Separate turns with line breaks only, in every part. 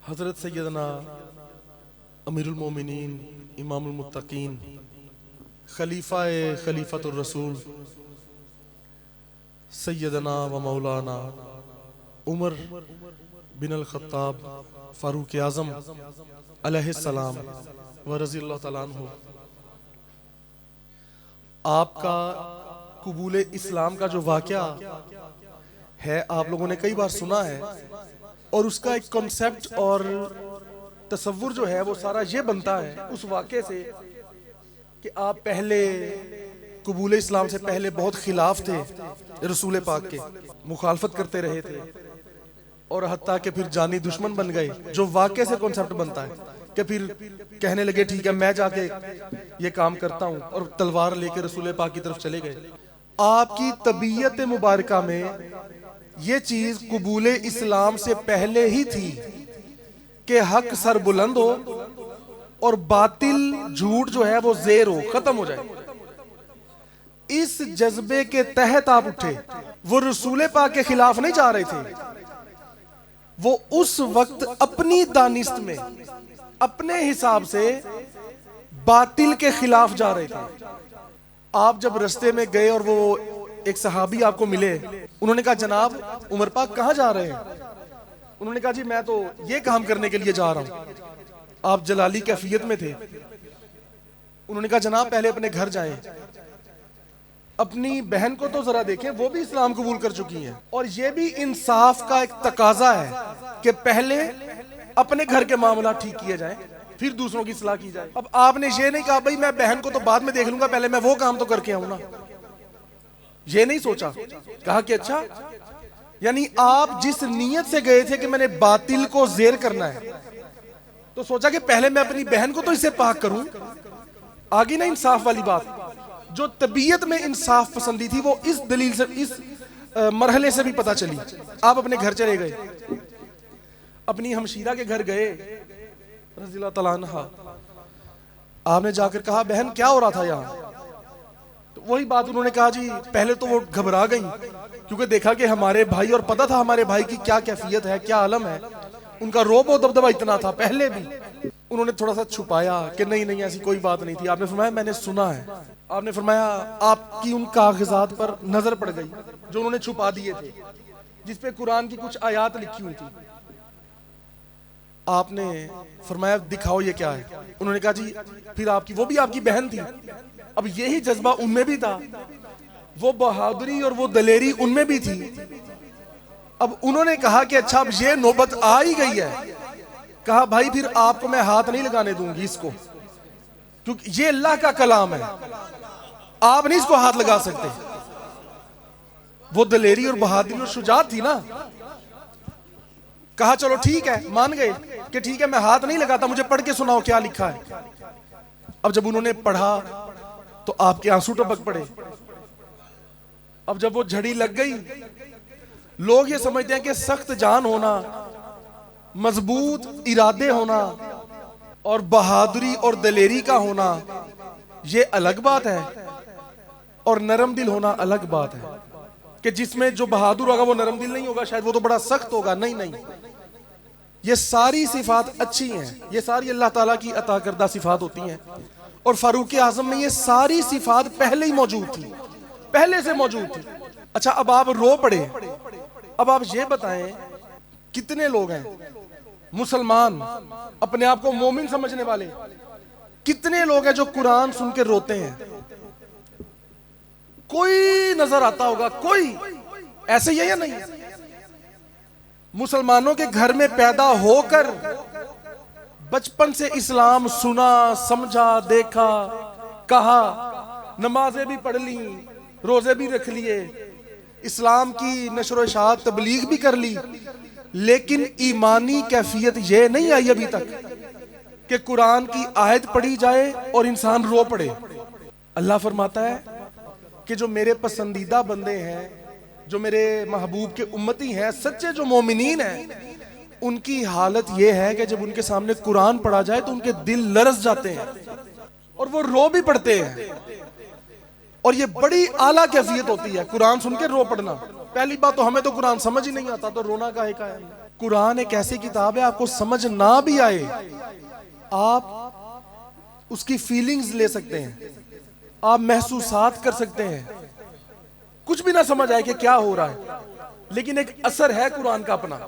हज़रत सैयदना अमीरुल मोमिनीन इमामुल मुत्तकीन खलीफातुर रसूल सैयदना व मौलाना उमर बिन अल खत्ताब फारूक आज़म अलैहिस्सलाम व रज़ियल्लाहु तआला अन्हु, आपका कबूल इस्लाम का जो वाक़या है आप लोगों ने कई बार सुना है, और उसका एक कॉन्सेप्ट और तसव्वुर जो है वो सारा ये बनता है उस वाक़े से कि आप पहले कबूल इस्लाम से पहले बहुत खिलाफ थे, रसूल पाक के मुखालफत करते रहे थे और हत्ता के फिर जानी दुश्मन बन गए। जो वाक़े से कॉन्सेप्ट बनता है कि फिर कहने लगे ठीक है मैं जाके ये काम करता हूँ, और तलवार लेके रसूल पाक की तरफ चले गए। आपकी तबीयत मुबारका में ये चीज कबूल इस्लाम से पहले ही थी कि हक सर बुलंद हो और बातिल झूठ जो है वो ज़ेर हो, खत्म हो जाए। इस जज्बे के तहत आप उठे। वो रसूल पाक के खिलाफ नहीं जा रहे थे, वो उस वक्त अपनी दानिस्त में अपने हिसाब से बातिल के खिलाफ जा रहे थे। आप जब रास्ते में गए और वो एक सहाबी आपको मिले, उन्होंने कहा जनाब उमर पाक कहाँ जा रहे हैं? उन्होंने कहा जी मैं तो ये काम करने के लिए जा रहा हूं। आप जलाली कैफियत में थे। उन्होंने कहा जनाब पहले अपने घर जाएं, अपनी बहन को तो जरा देखें, वो भी इस्लाम कबूल कर चुकी हैं, और ये भी इंसाफ का एक तकाजा है कि पहले अपने घर के मामला ठीक किए जाएं, फिर दूसरों की सलाह की जाए। अब आपने ये नहीं कहा भाई मैं बहन को तो बाद में देख लूंगा, पहले मैं वो काम तो करके आऊं ना। ये नहीं सोचा, कहा कि अच्छा, यानी आप जिस नीयत से गए थे कि मैंने बातिल को ज़ेर करना है, तो सोचा कि पहले मैं अपनी बहन को तो इससे पाक करूं। आगे ना इंसाफ वाली बात, जो तबीयत में इंसाफ पसंदी थी वो इस दलील से, इस मरहले से भी पता चली। आप अपने घर चले गए, अपनी हमशीरा के घर गए रज़ियल्लाहु तआला अन्हा। आपने जाकर कहा बहन क्या हो रहा था यहाँ? तो वही बात उन्होंने कहा जी पहले तो वो घबरा गई क्योंकि देखा कि हमारे भाई, और पता था हमारे भाई की क्या कैफियत है, क्या आलम है, उनका रोब और दबदबा इतना था। पहले भी उन्होंने थोड़ा सा छुपाया कि नहीं नहीं ऐसी कोई बात नहीं थी। आपने फरमाया मैंने सुना है। आपने फरमाया आपकी उन कागजात पर नजर पड़ गई जो उन्होंने छुपा दिए थे, जिसपे कुरान की कुछ आयात लिखी हुई थी। आपने फरमाया दिखाओ ये क्या है? उन्होंने कहा जी फिर आपकी, वो भी आपकी बहन थी। अब यही जज्बा उनमें भी था, वो बहादुरी और वो दलेरी उनमें भी थी। अब उन्होंने कहा कि अच्छा अब ये नौबत आ ही गई है। कहा भाई फिर आपको मैं हाथ नहीं लगाने दूंगी इसको, क्योंकि ये अल्लाह का कलाम है, आप नहीं इसको हाथ लगा सकते। वो दलेरी और बहादुरी और शुजात थी ना। कहा चलो ठीक है, मान गए कि ठीक है मैं हाथ नहीं लगाता, मुझे पढ़ के सुनाओ क्या लिखा है। अब जब उन्होंने पढ़ा तो आपके आंसू टपक पड़े। अब जब वो झड़ी लग गई, लोग ये समझते हैं कि सख्त जान होना, मजबूत इरादे होना और बहादुरी और दलेरी का होना ये अलग बात है, और नरम दिल होना अलग बात है। कि जिसमें जो बहादुर होगा वो नरम दिल नहीं होगा, शायद वो तो बड़ा सख्त होगा। नहीं नहीं, ये सारी सिफात अच्छी हैं, ये सारी अल्लाह ताला की अता करदा सिफात होती हैं, और फारूक आजम में ये सारी सिफात पहले ही मौजूद थी, पहले से मौजूद थी। अच्छा अब आप रो पड़े। अब आप ये बताएं कितने लोग हैं मुसलमान अपने आप को मोमिन समझने वाले, कितने लोग हैं जो कुरान सुन के रोते हैं? कोई नजर आता होगा? कोई ऐसे ही है या नहीं? मुसलमानों के घर में पैदा होकर बचपन से इस्लाम सुना, समझा, देखा, कहा, नमाजें भी पढ़ ली, रोजे भी रख लिए, इस्लाम की नशर इशाअत तबलीग भी कर ली, लेकिन ईमानी कैफियत ये नहीं आई अभी तक कि कुरान की आयत पढ़ी जाए और इंसान रो पड़े। अल्लाह फरमाता है कि जो मेरे पसंदीदा बंदे हैं, जो मेरे महबूब के उम्मती हैं, सच्चे जो मोमिनीन हैं, उनकी हालत यह है कि जब उनके सामने कुरान पढ़ा जाए तो उनके दिल लरस जाते हैं और वो रो भी पड़ते हैं। और ये बड़ी आला कैफियत होती है कुरान सुन के रो पड़ना। पहली बात तो हमें तो कुरान समझ ही नहीं आता, तो रोना काहे का है। कुरान एक ऐसी किताब है, आपको समझ ना भी आए, आप उसकी फीलिंग्स ले सकते हैं, आप महसूसात कर सकते हैं। कुछ भी ना समझ आए कि क्या हो रहा है, लेकिन एक असर है कुरान का अपना।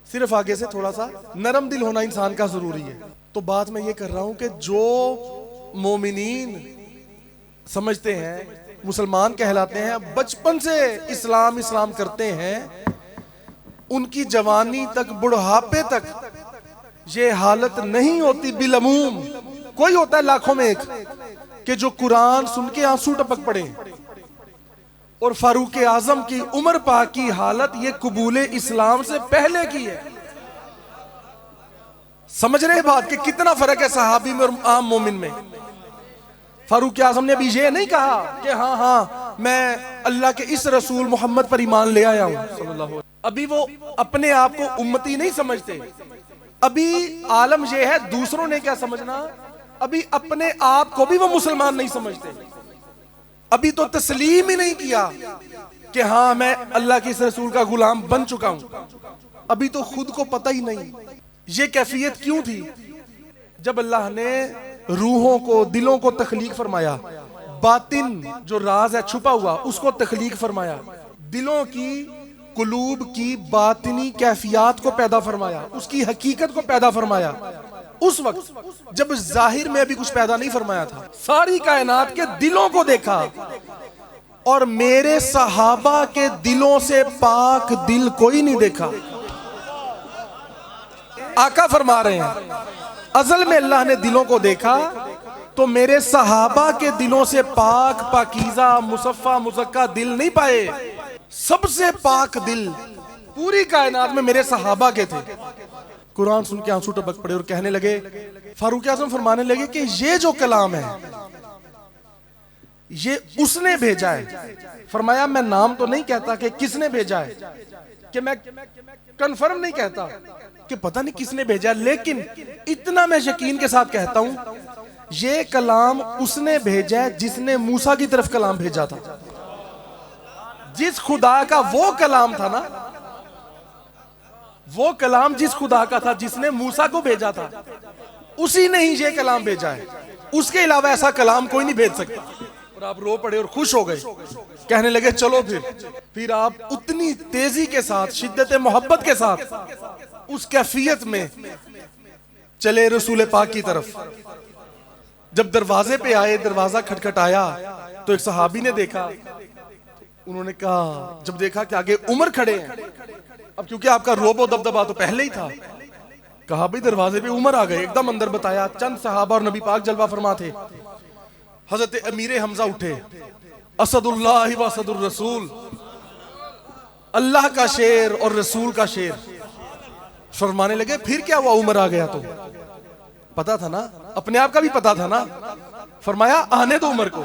सिर्फ आगे से थोड़ा सा नरम दिल होना इंसान का जरूरी है। तो बात मैं ये कर रहा हूं कि जो मोमिनीन समझते हैं, मुसलमान कहलाते हैं, बचपन से इस्लाम इस्लाम करते हैं, उनकी जवानी तक, बुढ़ापे तक ये हालत नहीं होती। बिलमूम कोई होता है लाखों में एक कि जो कुरान सुन के आंसू टपक पड़े। और फारूक आजम की उमर पाक की हालत ये कबूले इस्लाम से पहले की है। समझ रहे बात कि कितना फर्क है सहाबी में और आम मोमिन में। फारूक आजम ने अभी ये नहीं कहा कि हाँ हाँ मैं अल्लाह के इस रसूल मोहम्मद पर ईमान ले आया हूं। अभी वो अपने आप को उम्मती नहीं समझते। अभी आलम यह है दूसरों ने क्या समझना, अभी अपने आप को भी वो मुसलमान नहीं समझते। अभी तो तस्लीम ही नहीं किया कि हाँ मैं अल्लाह के इस रसूल का गुलाम बन चुका हूं। अभी तो खुद को पता ही नहीं। ये कैफियत क्यों थी? जब अल्लाह ने रूहों को, दिलों को तख्लीक फरमाया, बातिन जो राज है छुपा हुआ उसको तख्लीक फरमाया, दिलों की, कुलूब की बातिनी कैफियत को पैदा फरमाया, उसकी हकीकत को पैदा फरमाया। उस वक्त जब जाहिर में अभी कुछ पैदा नहीं फरमाया था, सारी कायनात के दिलों को देखा और मेरे सहाबा के दिलों से पाक दिल कोई नहीं देखा। आका फरमा रहे हैं अज़ल में अल्लाह ने दिलों को देखा तो मेरे सहाबा के दिलों से पाक, पाकीज़ा, मुसफ़ा, मुज़क्का दिल नहीं पाए। सबसे पाक दिल पूरी कायनात में मेरे सहाबा के थे। कुरान सुन के आंसू टपक पड़े और कहने लगे, फारूक आज़म फरमाने लगे कि ये जो कलाम है ये उसने भेजा है। फरमाया मैं नाम तो नहीं कहता कि किसने भेजा है, कि मैं कंफर्म नहीं कहता कि पता नहीं किसने भेजा, लेकिन इतना मैं यकीन के साथ कहता हूं ये कलाम उसने भेजा है जिसने मूसा की तरफ कलाम भेजा था। जिस खुदा का वो कलाम था ना, वो कलाम जिस खुदा का था जिसने मूसा को भेजा था, उसी ने ही ये कलाम भेजा है। उसके अलावा ऐसा कलाम कोई नहीं भेज सकता। और आप रो पड़े और खुश हो गए, कहने लगे चलो फिर आप उतनी तेजी के साथ, शिद्दत मोहब्बत के साथ उस कैफियत में चले रसूल पाक की तरफ। जब दरवाजे पे आए, दरवाजा खटखटाया तो एक सहाबी ने देखा। उन्होंने कहा, जब देखा कि आगे उमर खड़े हैं, अब क्योंकि आपका रोबो दबदबा तो पहले ही था, कहा भाई दरवाजे पे उमर आ गए। एकदम अंदर बताया चंद सहाबा और नबी पाक जलवा फरमा थे। हजरत अमीर हमजा उठे, असदुल्लाह व असदुर रसूल, अल्लाह का शेर और रसूल का शेर। फरमाने लगे फिर क्या हुआ, उमर आ गया तो? पता था ना, अपने आप का भी पता था ना। फरमाया आने दो उमर को,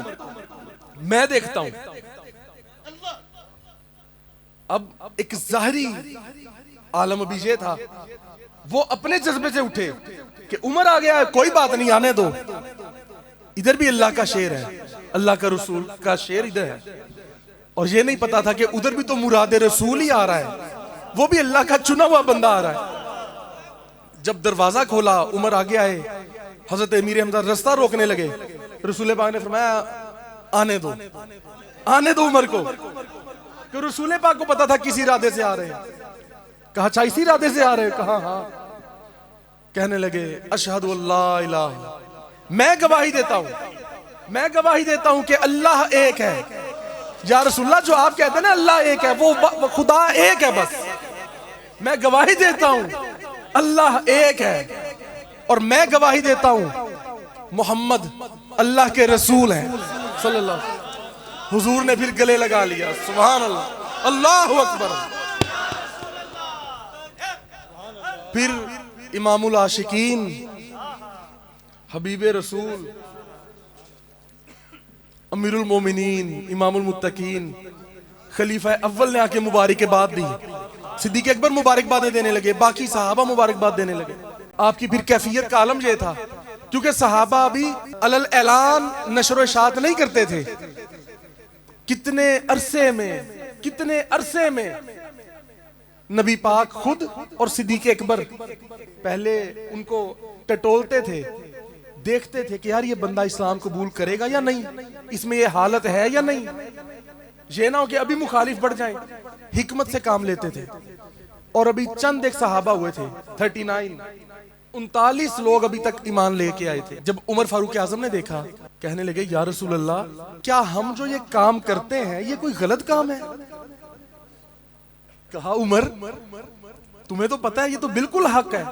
मैं देखता हूं। अब एक जाहिरी आलम भी ये था, वो अपने जज्बे से उठे कि उमर आ गया है, कोई बात नहीं, आने दो। इधर भी अल्लाह का शेर है, अल्लाह का रसूल का शेर इधर है। और ये नहीं पता था कि उधर भी तो मुराद रसूल ही आ रहा है, वो भी अल्लाह का चुना हुआ बंदा आ रहा है। जब दरवाजा खोला, उमर आगे आए, हजरत अमीर हमजा रास्ता रोकने लगे। रसूल पाक ने फरमाया आने दो, आने दो उमर को। कि रसूल पाक को पता था किसी इरादे से आ रहे हैं। कहा अच्छा इसी इरादे से आ रहे हैं? कहा हाँ। कहने लगे अशहदु अल्ला इलाहा, मैं गवाही देता हूं, मैं गवाही देता हूं कि अल्लाह एक है। या रसूलल्लाह, जो आप कहते हैं ना अल्लाह एक है, वो खुदा एक है बस। मैं गवाही देता हूं अल्लाह एक है, और मैं गवाही देता हूं मोहम्मद अल्लाह के रसूल हैं सल्लल्लाहु। हुजूर ने फिर गले लगा लिया, सुभान अल्लाह, अल्लाहु अकबर। फिर इमामुल आशिकीन, हबीबे रसूल, अमीरुल मोमिनीन, इमामुल मुत्तकीन, खलीफा अव्वल ने आके मुबारकबाद दी। सिद्दीक अकबर मुबारकबादें देने लगे, बाकी सहाबा मुबारकबाद देने लगे। आपकी फिर कैफियत का आलम यह था, क्योंकि सहाबा अभी अलल ऐलान नशर व इशाअत नहीं करते थे। कितने अरसे में नबी पाक खुद और सिद्दीक अकबर पहले उनको टटोलते थे, देखते थे कि यार ये बंदा इस्लाम कबूल करेगा या नहीं, इसमें ये हालत है या नहीं, ये ना हो कि अभी मुखालिफ बढ़ जाए। हिकमत से काम लेते थे। और अभी चंद एक सहाबा हुए थे, 39 लोग अभी तक ईमान लेके आए थे। जब उमर फारूक आजम ने देखा, कहने लगे या रसूल अल्लाह, क्या हम जो ये काम करते हैं ये कोई गलत काम है? कहा उमर तुम्हें तो पता है ये तो बिल्कुल हक है।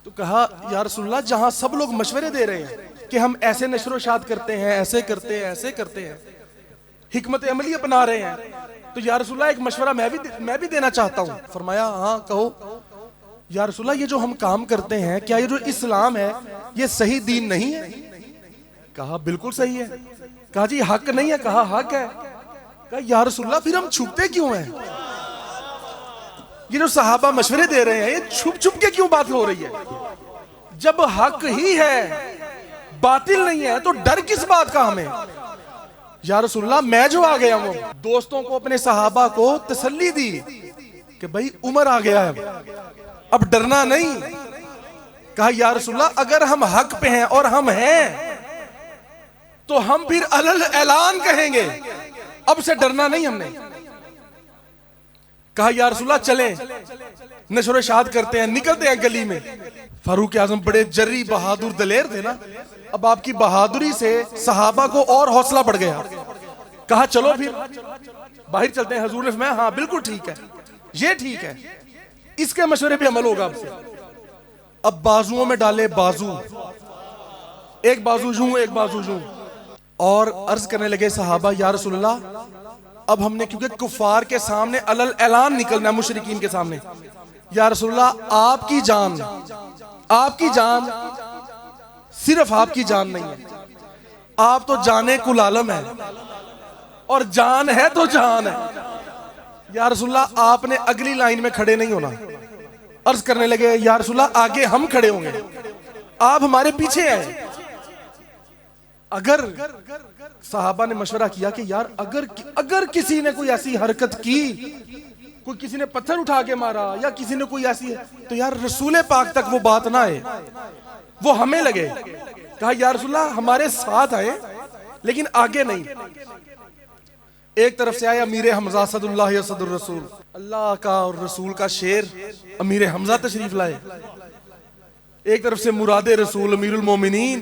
तो कहा या रसूल अल्लाह, जहां सब लोग मशवरे दे रहे हैं कि हम ऐसे नशरोशात करते हैं, ऐसे करते हैं, ऐसे करते हैं, हिकमत अमली अपना रहे हैं, तो या रसूल अल्लाह एक मशवरा मैं भी देना चाहता हूं। फरमाया हाँ कहो। या रसूल अल्लाह, ये जो हम काम करते हैं, क्या ये जो इस्लाम है ये सही दीन नहीं है? कहा बिल्कुल सही है। कहा जी हक नहीं है? कहा हक है। कहा या रसूल अल्लाह, फिर हम छुपते क्यों हैं? ये जो सहाबा मशवरे दे रहे हैं ये छुप छुप के क्यों बात हो रही है? जब हक ही है, बातिल नहीं है, तो डर किस बात का हमें? या रसूलल्लाह, मैं जो आ गया हूं, दोस्तों को, अपने सहाबा को तसल्ली दी कि भाई उमर आ गया है, अब डरना नहीं। कहा या रसूलल्लाह, अगर हम हक पे हैं और हम हैं तो हम फिर अलल ऐलान कहेंगे, अब से डरना नहीं हमने। कहा या रसूलल्लाह, चलें नशर शाद करते हैं, निकलते हैं गली में। फारूक आजम बड़े जर्री बहादुर दलेर थे ना, अब आपकी बहादुरी से सहाबा को और हौसला बढ़ गया। कहा चलो फिर बाहर चलते हैं। हजूर ने फरमाया हाँ बिल्कुल ठीक है, ये ठीक है, इसके मशवरे पे अमल होगा आपसे। अब बाजुओं में डाले बाजू, एक बाजू यूं एक बाजू यूं, और अर्ज करने लगे सहाबा, या रसूलल्लाह, अब हमने क्योंकि कुफार के सामने अलल ऐलान निकलना है, मुशरिकीन के सामने, या रसूलल्लाह आपकी जान सिर्फ आपकी जान नहीं है, आप तो जाने कुल आलम है, और जान है तो जान है। या रसूलल्लाह, आपने अगली लाइन में खड़े नहीं होना। अर्ज करने लगे, या रसूलल्लाह, आगे हम खड़े होंगे, आप हमारे पीछे हैं। अगर सहाबा ने मशवरा किया कि यार अगर किसी ने कोई ऐसी हरकत की, कोई किसी ने पत्थर उठा के मारा या किसी ने कोई ऐसी है, तो यार रसूल पाक तक वो बात ना आए, वो हमें लगे। कहा या रसूलल्लाह, हमारे साथ आए लेकिन आगे नहीं। एक तरफ से आया अमीर हमजा सदुल्लाह सदुर रसूल, अल्लाह का और रसूल का शेर अमीर हमजा तशरीफ लाए। एक तरफ से मुरादे रसूल अमीरुल मोमिनीन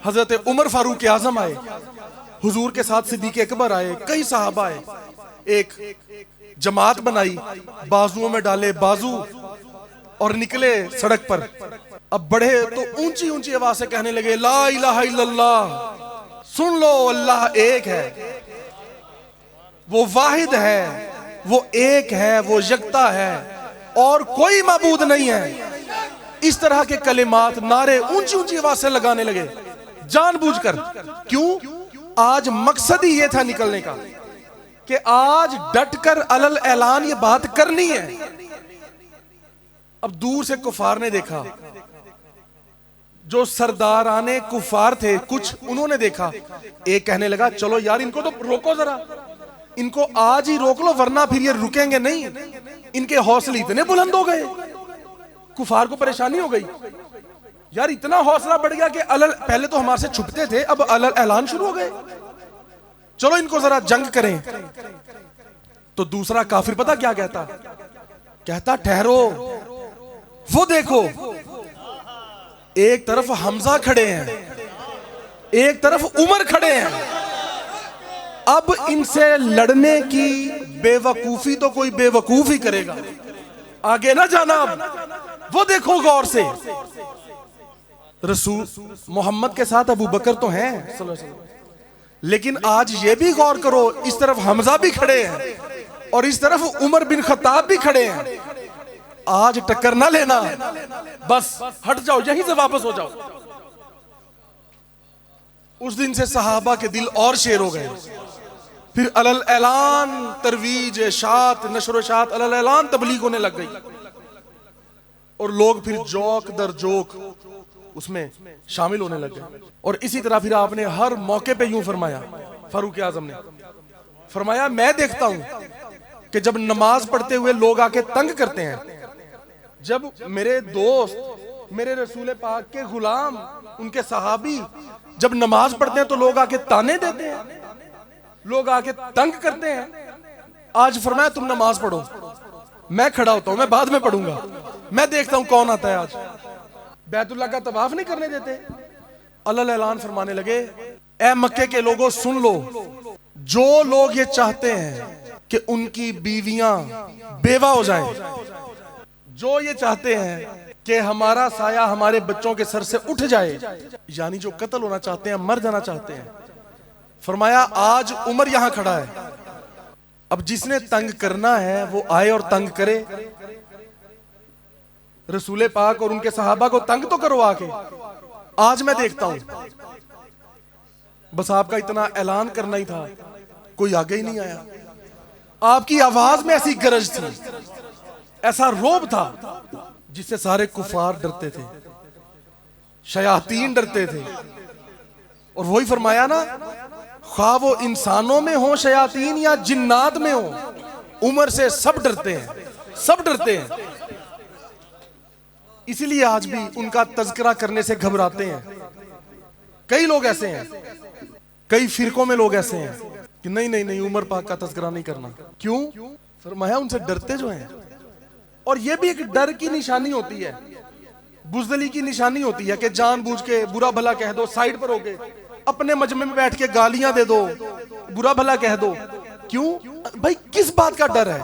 हजरत उमर फारूक आजम आए, हुजूर के साथ सिद्दीक अकबर आए, कई सहाबा आए। एक जमात बनाई, बाजुओं में डाले बाजू और निकले सड़क पर। अब बढ़े तो ऊंची ऊंची आवाज से कहने लगे, ला इलाहा इल्लल्लाह, सुन लो अल्लाह एक है, वो वाहिद है, वो एक है, वो यकता है और कोई माबूद नहीं है। इस तरह के कलिमात, नारे ऊंची ऊंची आवाज से लगाने लगे जानबूझकर। क्यों? आज मकसद ही ये था निकलने का कि आज डटकर अलल ऐलान ये बात करनी है। अब दूर से कुफार ने देखा, जो सरदाराने कुफार थे कुछ, उन्होंने देखा। एक कहने लगा, चलो यार इनको तो रोको जरा, इनको आज ही रोक लो वरना फिर ये रुकेंगे नहीं। इनके हौसले इतने बुलंद हो गए, कुफार को परेशानी हो गई। यार इतना हौसला बढ़ गया कि पहले तो हमारे से छुपते थे, अब अलल ऐलान शुरू हो गए, चलो इनको जरा जंग करें। तो दूसरा काफिर पता क्या कहता? कहता ठहरो, वो देखो, एक तरफ हमजा खड़े हैं, एक तरफ उमर खड़े हैं। अब इनसे लड़ने की बेवकूफी तो कोई बेवकूफ ही करेगा, आगे ना जाना। अब वो देखो गौर से, रसूल मोहम्मद के साथ अबू बकर तो हैं, लेकिन आज ये भी गौर करो, इस तरफ हमजा भी खड़े हैं और इस तरफ उमर बिन खत्ताब भी खड़े हैं। आज टक्कर ना लेना, बस हट जाओ, यहीं से वापस हो जाओ। उस दिन से सहाबा के दिल और शेर हो गए। फिर अलल ऐलान तरवीज शात नशर शात अलल ऐलान तबलीग होने लग गई, और लोग फिर जोक दर जोक उसमें शामिल होने लग गए। और इसी तरह फिर आपने हर मौके पे यूं फरमाया, फारूक आजम ने फरमाया, मैं देखता हूं कि जब नमाज पढ़ते हुए लोग आके तंग करते हैं, जब मेरे दोस्त, मेरे रसूल पाक के गुलाम, उनके सहाबी जब नमाज पढ़ते हैं तो लोग आके ताने देते हैं, लोग आके तंग करते हैं। आज फरमाया तुम नमाज पढ़ो, मैं खड़ा होता हूं, मैं बाद में पढ़ूंगा, मैं देखता हूं कौन आता है। आज बैतुल्लाह का तवाफ नहीं करने देते। अल्लाह ऐलान फरमाने लगे, ए मक्के के लोगों सुन लो, जो लोग ये चाहते हैं कि उनकी बीवियां बेवा हो जाएं, जो ये चाहते हैं कि हमारा साया हमारे बच्चों के सर से उठ जाए, यानी जो कत्ल होना चाहते हैं, मर जाना चाहते हैं, फरमाया आज उमर यहां खड़ा है, अब जिसने तंग करना है वो आए और तंग करे। रसूले पाक और उनके सहाबा को तंग तो करो आके। आज मैं देखता हूं, बस आपका इतना ऐलान करना ही था, कोई आगे ही नहीं आया। आपकी आवाज में ऐसी गरज थी, ऐसा रोब था, जिससे सारे कुफार डरते थे, शयातीन डरते थे। और वही फरमाया ना, ख्वाह वो इंसानों में हो शयातीन या जिन्नात में हो, उमर से सब डरते हैं, सब डरते हैं। इसीलिए आज भी उनका तज़किरा करने से घबराते हैं। कई लोग ऐसे हैं, कई फिरकों में लोग ऐसे हैं कि नहीं नहीं नहीं, उमर पाक का तज़किरा नहीं करना। क्यों? फरमाया उनसे डरते जो हैं। और ये भी एक डर की निशानी होती है, बुज़दिली की निशानी होती है कि जानबूझ के बुरा भला कह दो, साइड पर होके अपने मजमे में बैठ के गालियां दे दो, बुरा भला कह दो। क्यों भाई, किस बात का डर है?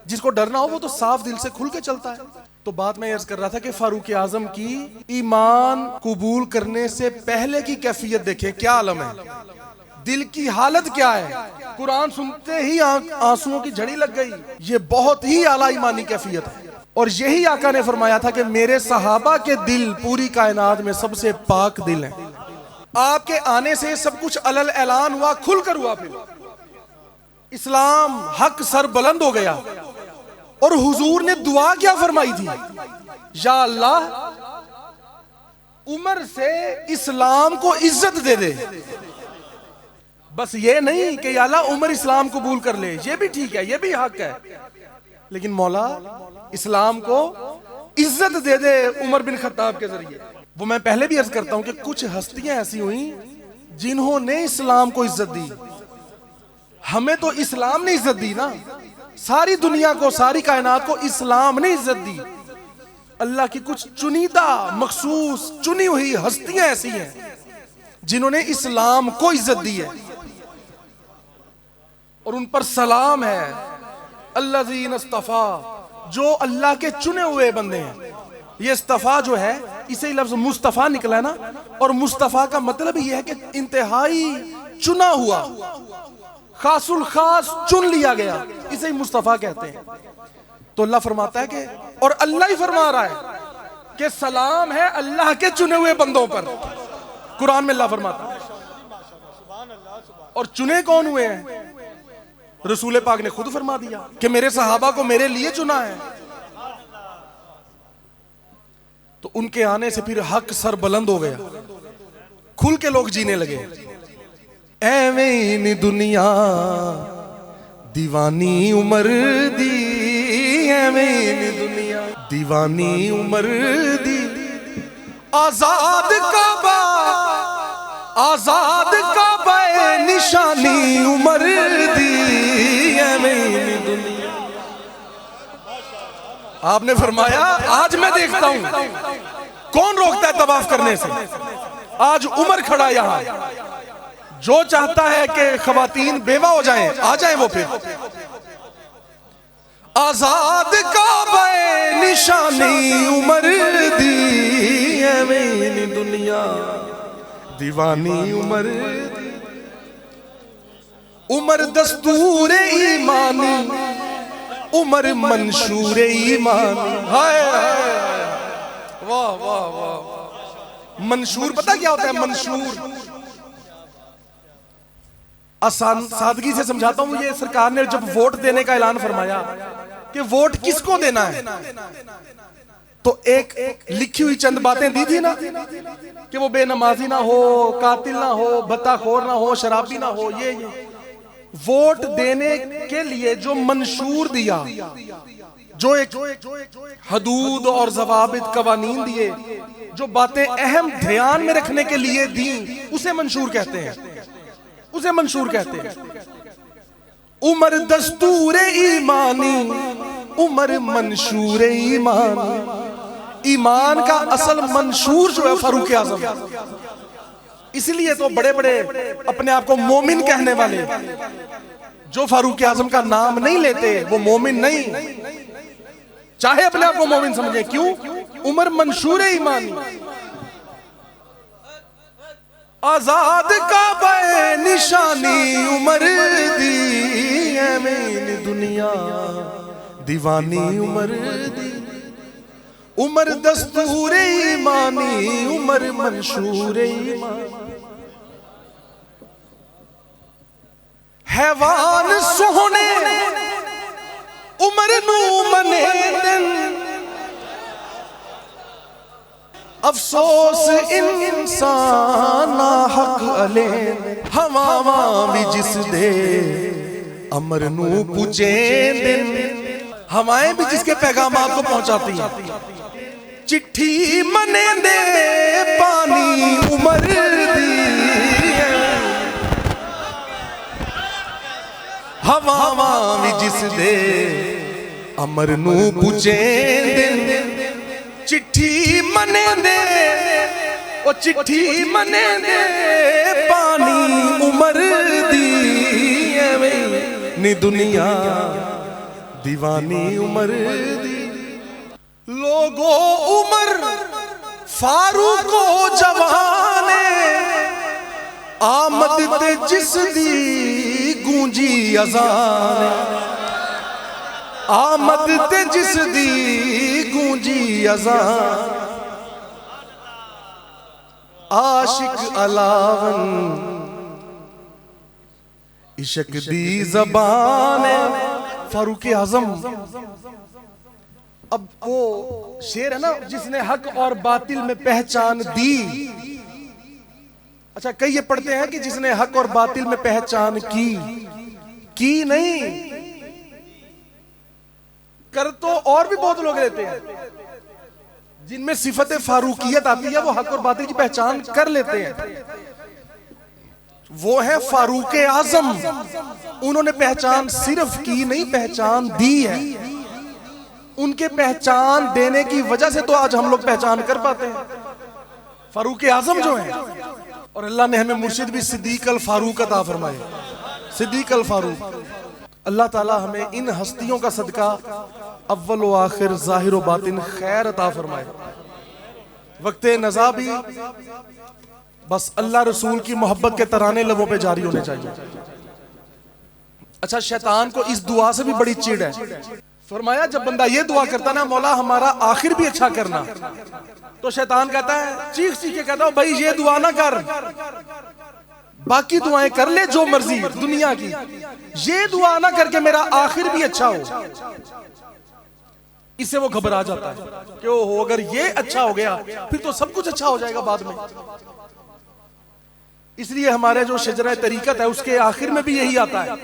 जिसको डरना हो वो तो साफ दिल से खुल के चलता है। तो बात मैं अर्ज कर रहा था कि फारूक आजम की ईमान कबूल करने से पहले की कैफियत देखें, क्या आलम है, दिल की हालत क्या है। कुरान सुनते ही आंसुओं की झड़ी लग गई। ये बहुत ही आला ईमानी कैफियत है। और यही आका ने फरमाया था कि मेरे सहाबा के दिल पूरी कायनात में सबसे पाक दिल हैं। आपके आने से सब कुछ अलल ऐलान हुआ, खुलकर हुआ। फिर इस्लाम हक सर बुलंद हो गया। और हुजूर ने दुआ क्या फरमाई थी? या अल्लाह, उमर से इस्लाम को इज्जत दे दे। बस ये नहीं कि या अल्लाह उमर इस्लाम कबूल कर ले, ये भी ठीक है, ये भी हक है, लेकिन मौला इस्लाम को इज्जत दे दे उमर बिन खत्ताब के जरिए। वो मैं पहले भी अर्ज करता हूं कि कुछ हस्तियां ऐसी हुई जिन्होंने इस्लाम को इज्जत दी। हमें तो इस्लाम ने इज्जत दी ना, सारी दुनिया को, सारी कायनात को इस्लाम ने इज्जत दी। अल्लाह की कुछ चुनीदा मखसूस चुनी हुई हस्तियां ऐसी हैं जिन्होंने इस्लाम को इज्जत दी है, और उन पर सलाम है। अल्लाज़ीन इस्तफ़ा, जो अल्लाह के चुने हुए बंदे हैं। ये इस्तफ़ा जो है, इसे लफ्ज़ मुस्तफ़ा निकला है ना, और मुस्तफ़ा का मतलब ये है कि इंतहाई चुना हुआ, खासुल खास चुन लिया गया, इसे ही मुस्तफ़ा कहते हैं। तो अल्लाह फरमाता है कि, और अल्लाह ही फरमा रहा है कि सलाम है अल्लाह के चुने हुए बंदों पर। कुरान में अल्लाह फरमाता है। और चुने कौन हुए हैं? रसूल पाक ने खुद फरमा दिया कि मेरे सहाबा को मेरे लिए चुना है। तो उनके आने से फिर हक सर बुलंद हो गया, खुल के लोग जीने लगे। एवें दुनिया दीवानी उमर दी, एवें दुनिया दीवानी उमर दी। आजाद काबा, आजाद काबा निशानी उमर दी, एवें दुनिया। आपने फरमाया आज मैं देखता हूं कौन रोकता है तवाफ करने से। आज उमर खड़ा यहां, जो चाहता है कि खवातीन बेवा हो जाएं, आ जाएं वो फिर। आजाद काबा निशानी उमर दी, एवें दुनिया दीवानी उमर दी। उमर दस्तूर ईमानी, उमर मंशूर ईमानी। हाय वाह वाह वाह। मंशूर पता क्या होता है? मंशूर, आसान सादगी से समझाता हूं। ये सरकार ने जब वोट देने का ऐलान फरमाया कि वोट किसको देना है, तो एक लिखी हुई चंद बातें दी थी ना, कि वो बेनमाजी ना हो, कातिल ना हो, बत्ताखोर ना हो, शराबी ना हो, ये वोट देने के लिए जो मंशूर दिया, जो एक हदूद और ज़वाबित कवानीन दिए, जो बातें अहम ध्यान में रखने के लिए दी, उसे मंशूर कहते हैं, उसे मंशूर कहते हैं। उमर दस्तूर ईमानी, उमर मंशूर ईमानी। ईमान का असल मंशूर जो है फारूक आजम। इसलिए तो बड़े बड़े अपने आप को मोमिन कहने वाले जो फारूक आजम का नाम नहीं लेते, वो मोमिन नहीं, चाहे अपने आप को मोमिन समझे। क्यों? उमर मंशूर ईमानी। आजाद का बे निशानी उमर दी, अमीन दुनिया दीवानी उमर दी। उमर दस्तूर ईमानी, उमर मंशूर ईमानी। हैवान सोहने उमर नू मने दिन, अफसोस इंसान हक अले। हवावा भी जिस दे अमर नू पूछे दिन। हवाएं भी जिसके पैगामात को पहुंचाती हैं। चिट्ठी मने दे पानी उमर दी, हवावा भी जिस दे अमर नू पूछे दिन। चिट्ठी मने दे, ओ चिट्ठी मने दे पानी उमर दी, नी दुनिया दीवानी उमर दी। लोगो उमर फारूक जवाने, आमद ते जिस दी गूंजी अज़ान। आमद ते जिस दी गूंजी अज़ान। आशिक अलावन इश्क दी ज़बान। फारूक आज़म, अब वो शेर है ना, जिसने हक और बातिल में पहचान दी। अच्छा, कई ये पढ़ते हैं कि जिसने हक और बातिल में पहचान की नहीं, कर तो और भी बहुत लोग रहते हैं जिनमें सिफत फारूकियत आती है, वो हक और बातिल की पहचान कर लेते हैं। वो है फारूक आजम। उन्होंने पहचान सिर्फ की नहीं, पहचान दी है। उनके पहचान देने की वजह से तो आज हम लोग पहचान कर पाते हैं फारूक आजम जो है। और अल्लाह ने हमें मुर्शिद भी सिद्दीक अल फारूक अता फरमाए। सिद्दीक अल फारूक। अल्लाह ताला हमें इन हस्तियों का सदका अव्वल व आखिर ज़ाहिर व बातिन खैर अता फरमाए। वक्ते नज़ा भी बस अल्लाह रसूल की मोहब्बत के तराने लबों पे जारी होने चाहिए। अच्छा, शैतान को इस दुआ से भी बड़ी चिढ़ है। फरमाया जब बंदा ये दुआ करता ना, मौला हमारा आखिर भी अच्छा करना, तो शैतान कहता है, चीख चीख के कहता हूं, भाई ये दुआ ना कर, बाकी दुआएं कर ले जो मर्जी दुनिया की, ये दुआ ना करके मेरा आखिर भी अच्छा हो। इससे वो घबरा जाता है कि ओहो, अगर ये अच्छा हो गया फिर तो सब कुछ अच्छा हो जाएगा बाद में। इसलिए हमारे जो शजरा तरीकत है उसके आखिर में भी यही आता है,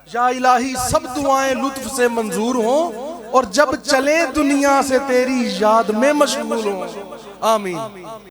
या इलाही सब दुआएं लुत्फ से मंजूर हो और जब चले दुनिया से तेरी याद में मशगूल हो। आमीन।